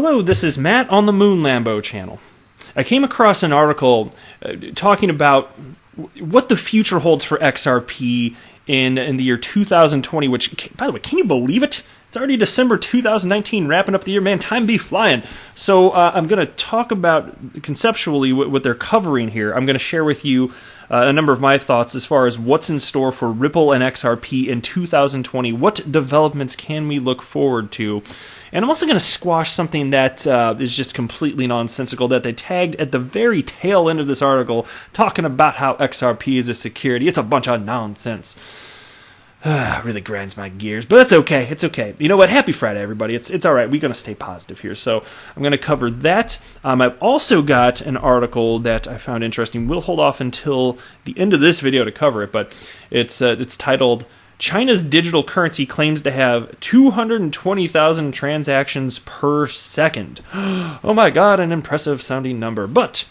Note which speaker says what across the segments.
Speaker 1: Hello, this is Matt on the Moon Lambo channel. I came across an article talking about what the future holds for XRP in the year 2020, which, by the way, can you believe it? It's already December 2019, wrapping up the year. Man, time be flying. So I'm going to talk about conceptually what they're covering here. I'm going to share with you a number of my thoughts as far as what's in store for Ripple and XRP in 2020. What developments can we look forward to? And I'm also going to squash something that is just completely nonsensical that they tagged at the very tail end of this article, talking about how XRP is a security. It's a bunch of nonsense. Really grinds my gears, but it's okay. It's okay. You know what? Happy Friday, everybody. It's all right. We're going to stay positive here. So I'm going to cover that. I've also got an article that I found interesting. We'll hold off until the end of this video to cover it, but it's titled, China's digital currency claims to have 220,000 transactions per second. Oh my God, an impressive sounding number. But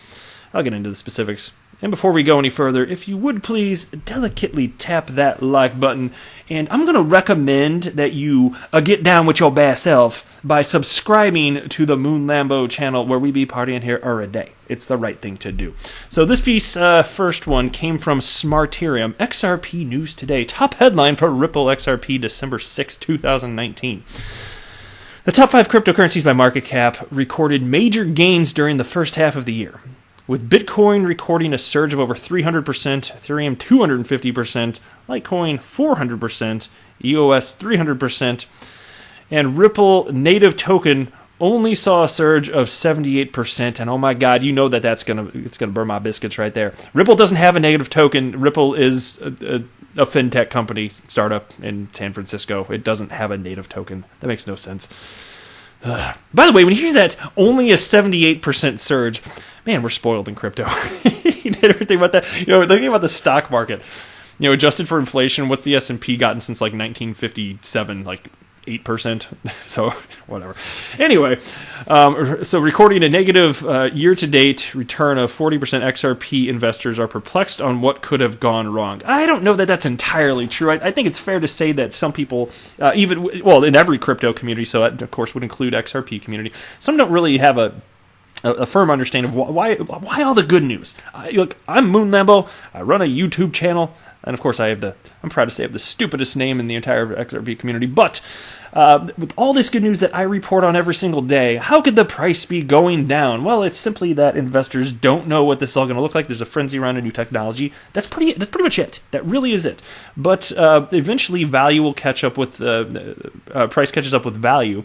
Speaker 1: I'll get into the specifics. And before we go any further, if you would please delicately tap that like button. And I'm going to recommend that you get down with your bad self by subscribing to the Moon Lambo channel, where we be partying here every day. It's the right thing to do. So this piece, first one, came from Smarterium. XRP News Today. Top headline for Ripple XRP December 6, 2019. The top 5 cryptocurrencies by market cap recorded major gains during the first half of the year, with Bitcoin recording a surge of over 300%, Ethereum 250%, Litecoin 400%, EOS 300%, and Ripple native token only saw a surge of 78%. And oh my God, you know it's gonna burn my biscuits right there. Ripple doesn't have a native token. Ripple is a fintech company startup in San Francisco. It doesn't have a native token. That makes no sense. By the way, when you hear that only a 78% surge, man, we're spoiled in crypto. You did everything about that. Thinking about the stock market. Adjusted for inflation, what's the S&P gotten since like 1957? Like 8%. So whatever. Anyway, so recording a negative year-to-date return of 40%, XRP investors are perplexed on what could have gone wrong. I don't know that that's entirely true. I think it's fair to say that some people, in every crypto community, so that of course would include XRP community, some don't really have a firm understanding of why all the good news. Look, I'm Moon Lambo. I run a YouTube channel, and of course I'm proud to say I have the stupidest name in the entire XRP community. But with all this good news that I report on every single day, how could the price be going down? Well, it's simply that investors don't know what this is all going to look like. There's a frenzy around a new technology. That's pretty much it. That really is it. But eventually, value will catch up with price catches up with value.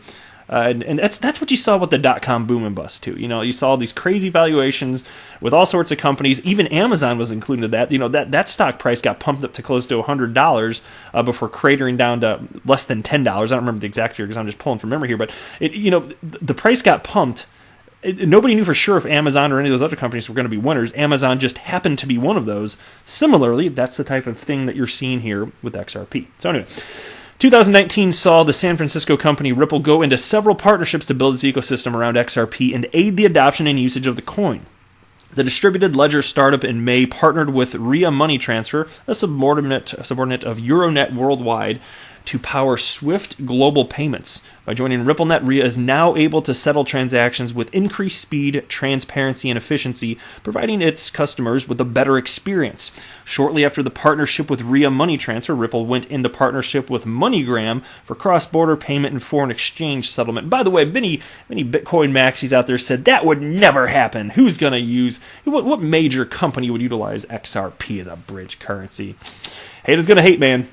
Speaker 1: And that's what you saw with the dot-com boom and bust too. You saw these crazy valuations with all sorts of companies. Even Amazon was included in that. That stock price got pumped up to close to $100 before cratering down to less than $10. I don't remember the exact figure because I'm just pulling from memory here. But the price got pumped. Nobody knew for sure if Amazon or any of those other companies were going to be winners. Amazon just happened to be one of those. Similarly, that's the type of thing that you're seeing here with XRP. So anyway, 2019 saw the San Francisco company Ripple go into several partnerships to build its ecosystem around XRP and aid the adoption and usage of the coin. The distributed ledger startup in May partnered with Ria Money Transfer, a subordinate of Euronet Worldwide, to power swift global payments. By joining RippleNet, Ria is now able to settle transactions with increased speed, transparency, and efficiency, providing its customers with a better experience. Shortly after the partnership with Ria Money Transfer, Ripple went into partnership with MoneyGram for cross-border payment and foreign exchange settlement. By the way, many Bitcoin maxis out there said that would never happen. Who's going to use... What major company would utilize XRP as a bridge currency? Haters going to hate, man.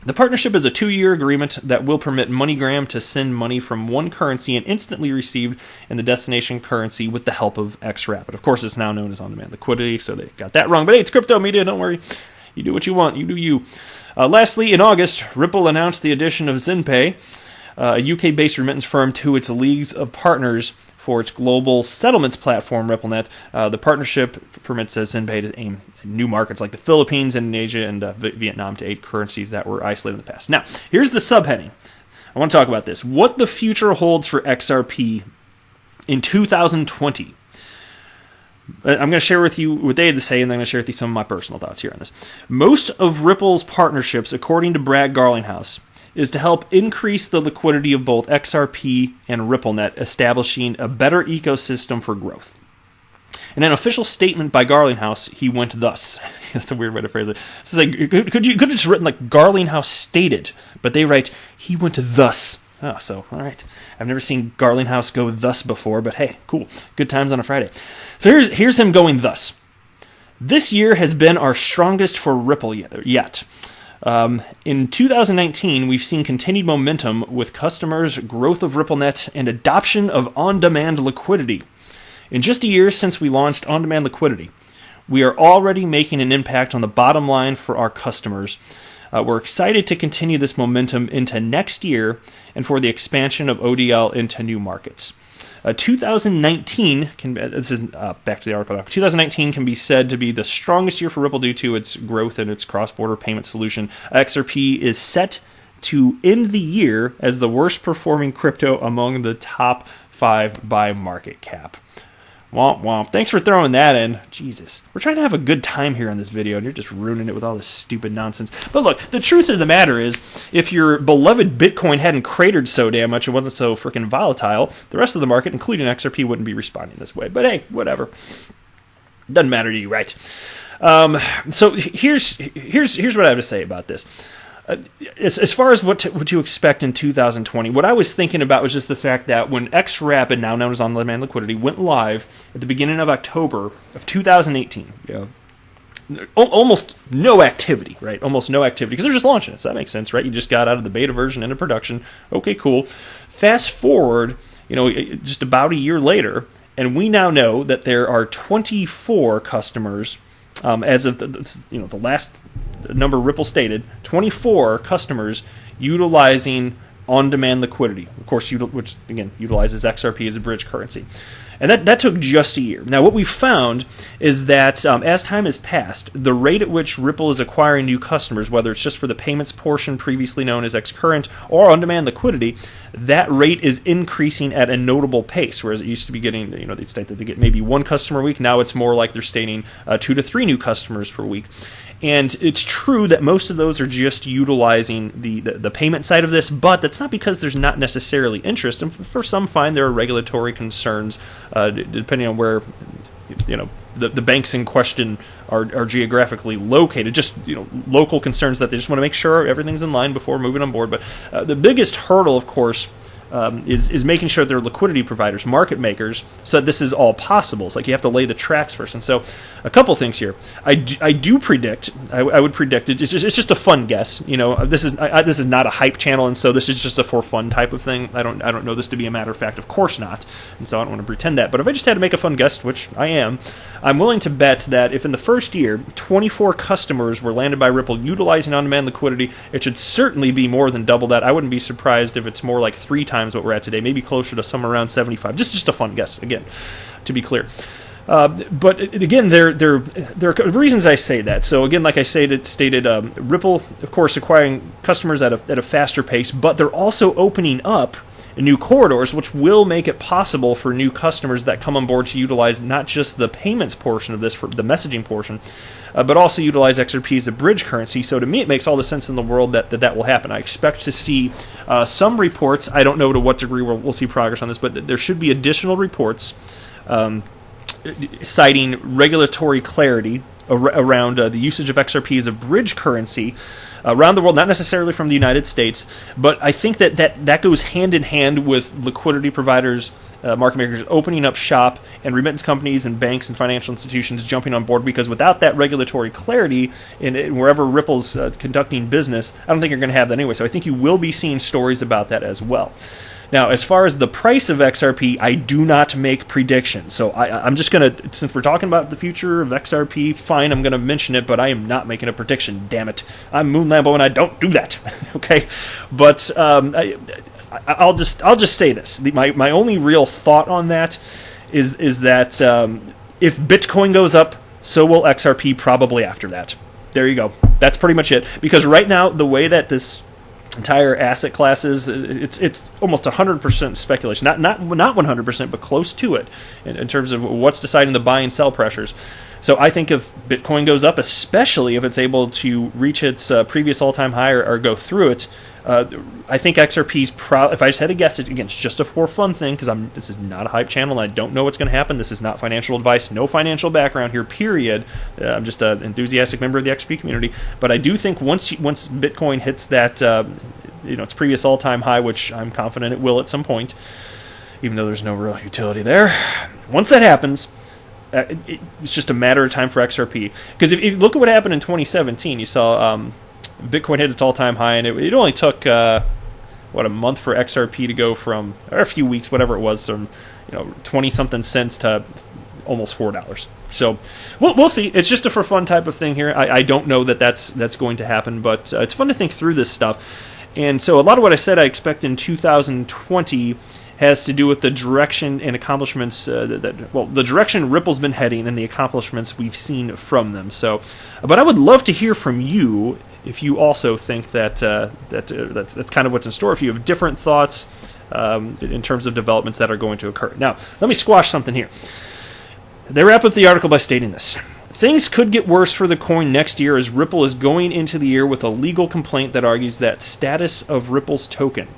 Speaker 1: The partnership is a 2-year agreement that will permit MoneyGram to send money from one currency and instantly received in the destination currency with the help of XRapid. Of course, it's now known as on-demand liquidity, so they got that wrong. But hey, it's crypto media, don't worry. You do what you want, you do you. Lastly, in August, Ripple announced the addition of ZenPay, a UK-based remittance firm, to its leagues of partners for its global settlements platform, RippleNet. The partnership permits ZenPay to aim at new markets like the Philippines, Indonesia, and Vietnam to 8 currencies that were isolated in the past. Now, here's the subheading. I want to talk about this. What the future holds for XRP in 2020. I'm going to share with you what they had to say, and then I'm going to share with you some of my personal thoughts here on this. Most of Ripple's partnerships, according to Brad Garlinghouse, is to help increase the liquidity of both XRP and RippleNet, establishing a better ecosystem for growth. In an official statement by Garlinghouse, he went thus. That's a weird way to phrase it. So could have just written like Garlinghouse stated, but they write, he went thus. Oh, so, all right. I've never seen Garlinghouse go thus before, but hey, cool. Good times on a Friday. So here's him going thus. This year has been our strongest for Ripple yet. In 2019, we've seen continued momentum with customers, growth of RippleNet, and adoption of on-demand liquidity. In just a year since we launched on-demand liquidity, we are already making an impact on the bottom line for our customers. We're excited to continue this momentum into next year and for the expansion of ODL into new markets. 2019 this is back to the article now. 2019 can be said to be the strongest year for Ripple due to its growth and its cross-border payment solution. XRP is set to end the year as the worst performing crypto among the top 5 by market cap. Womp womp. Thanks for throwing that in. Jesus. We're trying to have a good time here on this video, and you're just ruining it with all this stupid nonsense. But look, the truth of the matter is, if your beloved Bitcoin hadn't cratered so damn much, it wasn't so freaking volatile, the rest of the market, including XRP, wouldn't be responding this way. But hey, whatever. Doesn't matter to you, right? So here's what I have to say about this. As far as what to expect in 2020, what I was thinking about was just the fact that when XRapid, now known as on-demand liquidity, went live at the beginning of October of 2018, almost no activity, right? Almost no activity, because they're just launching it, so that makes sense, right? You just got out of the beta version into production. Okay, cool. Fast forward, just about a year later, and we now know that there are 24 customers, as of the last number Ripple stated, 24 customers utilizing on-demand liquidity, of course, which again utilizes XRP as a bridge currency. And that took just a year. Now, what we've found is that as time has passed, the rate at which Ripple is acquiring new customers, whether it's just for the payments portion previously known as XCurrent or on-demand liquidity, that rate is increasing at a notable pace, whereas it used to be getting, they'd state that they get maybe 1 customer a week. Now it's more like they're stating 2 to 3 new customers per week. And it's true that most of those are just utilizing the payment side of this, but that's not because there's not necessarily interest. And for some, fine, there are regulatory concerns, depending on where the banks in question are geographically located. Just local concerns that they just want to make sure everything's in line before moving on board. But the biggest hurdle, of course, is making sure they're liquidity providers, market makers, so that this is all possible. It's like you have to lay the tracks first. And so a couple things here. I do predict, I would predict, it's just a fun guess. This is not a hype channel, and so this is just a for fun type of thing. I don't know this to be a matter of fact. Of course not. And so I don't want to pretend that. But if I just had to make a fun guess, which I am, I'm willing to bet that if in the first year 24 customers were landed by Ripple utilizing on-demand liquidity, it should certainly be more than double that. I wouldn't be surprised if it's more like 3 times what we're at today, maybe closer to somewhere around 75. Just a fun guess, again, to be clear. But again, there are reasons I say that. So again, like I stated, Ripple, of course, acquiring customers at a faster pace, but they're also opening up new corridors, which will make it possible for new customers that come on board to utilize not just the payments portion of this, for the messaging portion, but also utilize XRP as a bridge currency. So to me, it makes all the sense in the world that will happen. I expect to see some reports. I don't know to what degree we'll see progress on this, but there should be additional reports citing regulatory clarity around the usage of XRP as a bridge currency around the world, not necessarily from the United States, but I think that goes hand in hand with liquidity providers, market makers opening up shop, and remittance companies and banks and financial institutions jumping on board, because without that regulatory clarity in wherever Ripple's conducting business, I don't think you're going to have that anyway. So I think you will be seeing stories about that as well. Now, as far as the price of XRP, I do not make predictions. So I'm just going to, since we're talking about the future of XRP, fine, I'm going to mention it, but I am not making a prediction, damn it. I'm Moon Lambo and I don't do that, okay? But I'll just say this. My only real thought on that is that if Bitcoin goes up, so will XRP probably after that. There you go. That's pretty much it. Because right now, the way that this entire asset classes, it's almost 100% speculation, not 100%, but close to it in terms of what's deciding the buy and sell pressures. So I think if Bitcoin goes up, especially if it's able to reach its previous all-time high or go through it, I think XRP's if I just had to guess it, again, it's just a for fun thing, because this is not a hype channel and I don't know what's going to happen. This is not financial advice, no financial background here, period. I'm just an enthusiastic member of the XRP community. But I do think once Bitcoin hits that, its previous all-time high, which I'm confident it will at some point, even though there's no real utility there, once that happens, it's just a matter of time for XRP. Because if you look at what happened in 2017, you saw Bitcoin hit its all-time high, and it only took a month for XRP to go from, or a few weeks, whatever it was, from 20-something cents to almost $4. So we'll see. It's just a for fun type of thing here. I don't know that's going to happen, but it's fun to think through this stuff. And so a lot of what I said I expect in 2020 has to do with the direction and accomplishments the direction Ripple's been heading and the accomplishments we've seen from them. So, but I would love to hear from you if you also think that's kind of what's in store. If you have different thoughts in terms of developments that are going to occur. Now, let me squash something here. They wrap up the article by stating this: things could get worse for the coin next year, as Ripple is going into the year with a legal complaint that argues that status of Ripple's token.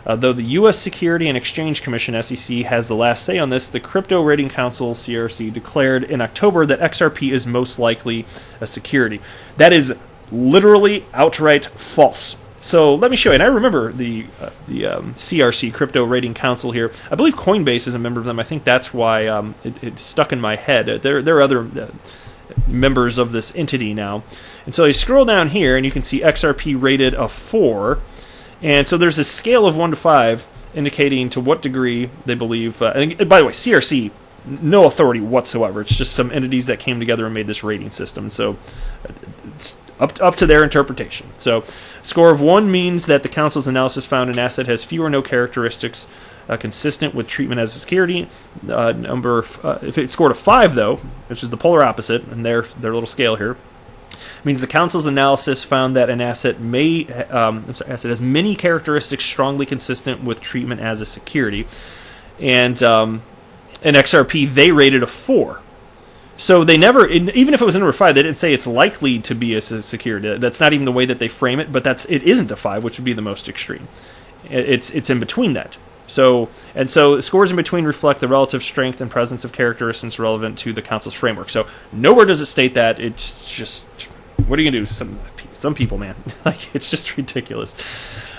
Speaker 1: Though the U.S. Security and Exchange Commission, SEC, has the last say on this, the Crypto Rating Council, CRC, declared in October that XRP is most likely a security. That is literally outright false. So let me show you. And I remember the CRC, Crypto Rating Council here. I believe Coinbase is a member of them. I think that's why it's stuck in my head. There are other members of this entity now. And so you scroll down here, and you can see XRP rated a 4. And so there's a scale of 1 to 5 indicating to what degree they believe. And by the way, CRC, no authority whatsoever. It's just some entities that came together and made this rating system. So it's up to their interpretation. So score of 1 means that the council's analysis found an asset has few or no characteristics consistent with treatment as a security. If it scored a 5, though, which is the polar opposite, and their little scale here, means the council's analysis found that an asset has many characteristics strongly consistent with treatment as a security. And in XRP, they rated a 4. So they never, even if it was a number 5, they didn't say it's likely to be a security. That's not even the way that they frame it, but it isn't a 5, which would be the most extreme. It's in between that. So scores in between reflect the relative strength and presence of characteristics relevant to the council's framework. So nowhere does it state that. It's just, what are you going to do? Some people, man. Like, it's just ridiculous.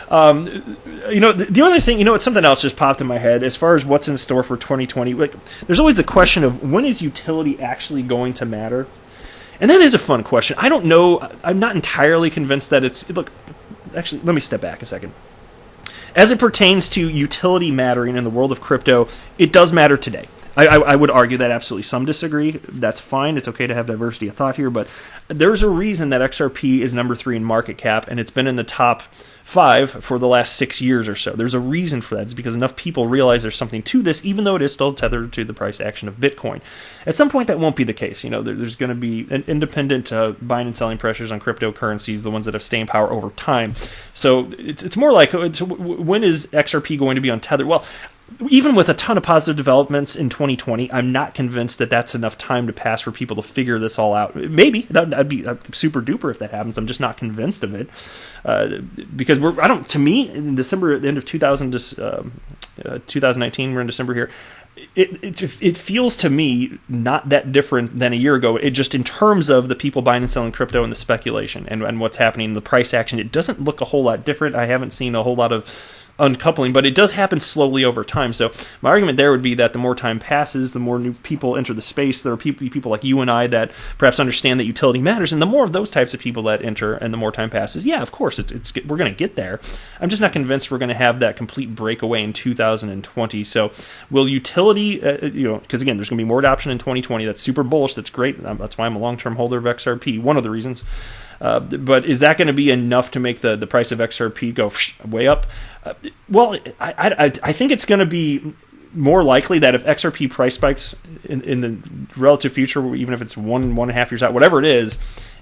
Speaker 1: The other thing, it's something else just popped in my head as far as what's in store for 2020. Like, there's always the question of when is utility actually going to matter? And that is a fun question. I don't know. I'm not entirely convinced that actually, let me step back a second. As it pertains to utility mattering in the world of crypto, it does matter today. I would argue that absolutely. Some disagree. That's fine. It's okay to have diversity of thought here, but there's a reason that XRP is number 3 in market cap, and it's been in the top 5 for the last 6 years or so. There's a reason for that. It's because enough people realize there's something to this, even though it is still tethered to the price action of Bitcoin. At some point, that won't be the case. There's going to be an independent buying and selling pressures on cryptocurrencies, the ones that have staying power over time. So it's more like, when is XRP going to be untethered? Well, even with a ton of positive developments in 2020, I'm not convinced that that's enough time to pass for people to figure this all out. Maybe that'd be super duper if that happens. I'm just not convinced of it, because to me, in December, the end of 2019, we're in December here. It feels to me not that different than a year ago. It just, in terms of the people buying and selling crypto and the speculation and what's happening in the price action, it doesn't look a whole lot different. I haven't seen a whole lot of uncoupling, but it does happen slowly over time. So my argument there would be that the more time passes, the more new people enter the space. There are people like you and I that perhaps understand that utility matters, and the more of those types of people that enter and the more time passes, yeah, of course, we're going to get there. I'm just not convinced we're going to have that complete breakaway in 2020. So will utility, because again, there's going to be more adoption in 2020. That's super bullish. That's great. That's why I'm a long-term holder of XRP. One of the reasons. But is that going to be enough to make the price of XRP go way up? Well, I think it's going to be more likely that if XRP price spikes in the relative future, even if it's 1.5 years out, whatever it is,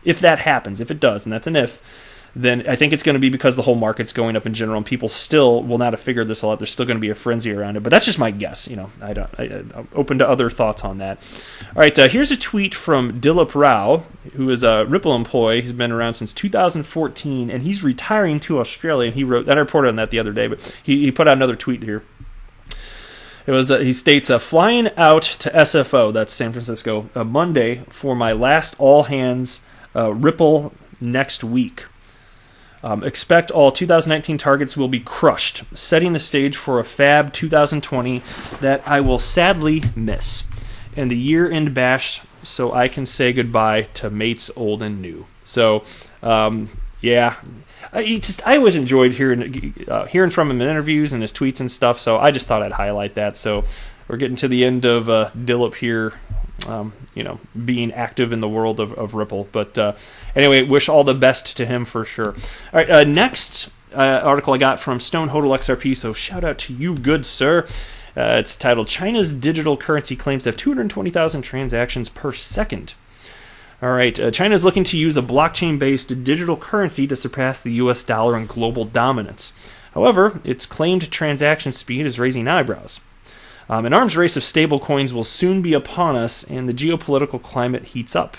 Speaker 1: if that happens, if it does, and that's an if, then I think it's going to be because the whole market's going up in general, and people still will not have figured this all out. There's still going to be a frenzy around it, but that's just my guess. I'm open to other thoughts on that. All right, here's a tweet from Dilip Rao, who is a Ripple employee. He's been around since 2014, and he's retiring to Australia. And he wrote, and I reported on that the other day, but he put out another tweet here. It was he states, flying out to SFO, that's San Francisco, Monday for my last all hands Ripple next week. Expect all 2019 targets will be crushed, setting the stage for a fab 2020 that I will sadly miss, and the year-end bash so I can say goodbye to mates old and new. So, yeah, I always enjoyed hearing from him in interviews and his tweets and stuff, so I just thought I'd highlight that. So we're getting to the end of Dilip here, being active in the world of Ripple. But anyway, wish all the best to him for sure. All right, next article I got from Stone Hodl XRP, so shout out to you, good sir. It's titled, China's Digital Currency Claims to have 220,000 transactions per second. All right, China is looking to use a blockchain-based digital currency to surpass the U.S. dollar in global dominance. However, its claimed transaction speed is raising eyebrows. An arms race of stablecoins will soon be upon us, and the geopolitical climate heats up.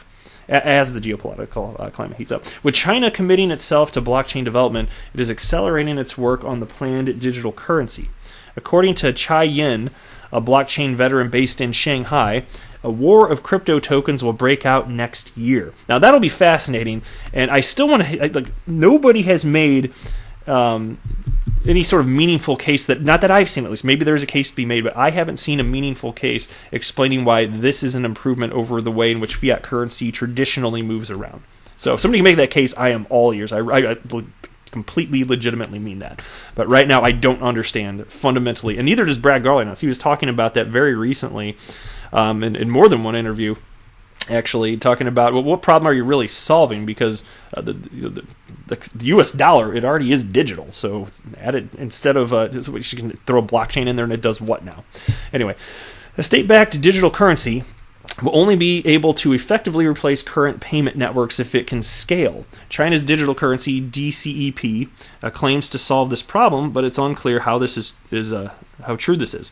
Speaker 1: As the geopolitical climate heats up. With China committing itself to blockchain development, it is accelerating its work on the planned digital currency. According to Chai Yin, a blockchain veteran based in Shanghai, a war of crypto tokens will break out next year. Now, that'll be fascinating, and I still want to... nobody has made... any sort of meaningful case that, not that I've seen at least, maybe there's a case to be made, but I haven't seen a meaningful case explaining why this is an improvement over the way in which fiat currency traditionally moves around. So if somebody can make that case, I am all ears. I completely legitimately mean that. But right now I don't understand fundamentally, and neither does Brad Garlinghouse. He was talking about that very recently in more than one interview, actually, talking about what problem are you really solving, because the U.S. dollar, it already is digital, so add it instead of you can throw a blockchain in there and it does what now? Anyway, a state-backed digital currency will only be able to effectively replace current payment networks if it can scale. China's digital currency, DCEP, claims to solve this problem, but it's unclear how this is how true this is.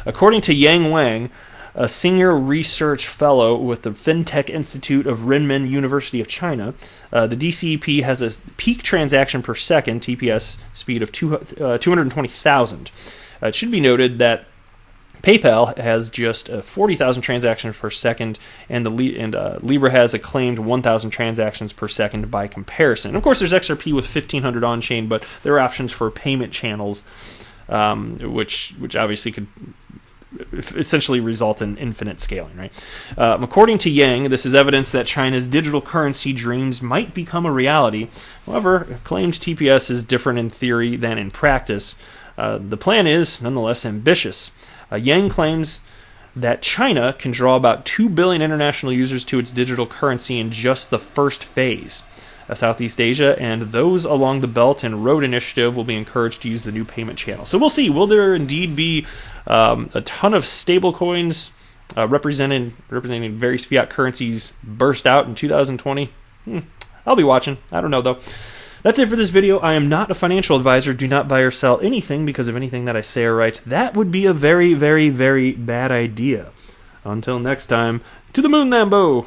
Speaker 1: According to Yang Wang, a senior research fellow with the FinTech Institute of Renmin University of China, the DCEP has a peak transaction per second, TPS, speed of 220,000. It should be noted that PayPal has just 40,000 transactions per second, and Libra has a claimed 1,000 transactions per second by comparison. Of course, there's XRP with 1,500 on-chain, but there are options for payment channels, which obviously could essentially result in infinite scaling, right? According to Yang, this is evidence that China's digital currency dreams might become a reality. However, claimed TPS is different in theory than in practice. The plan is, nonetheless, ambitious. Yang claims that China can draw about 2 billion international users to its digital currency in just the first phase. Southeast Asia and those along the Belt and Road Initiative will be encouraged to use the new payment channel. So we'll see. Will there indeed be a ton of stable coins representing various fiat currencies burst out in 2020? I'll be watching. I don't know, though. That's it for this video. I am not a financial advisor. Do not buy or sell anything because of anything that I say or write. That would be a very, very, very bad idea. Until next time, to the moon, Lambo!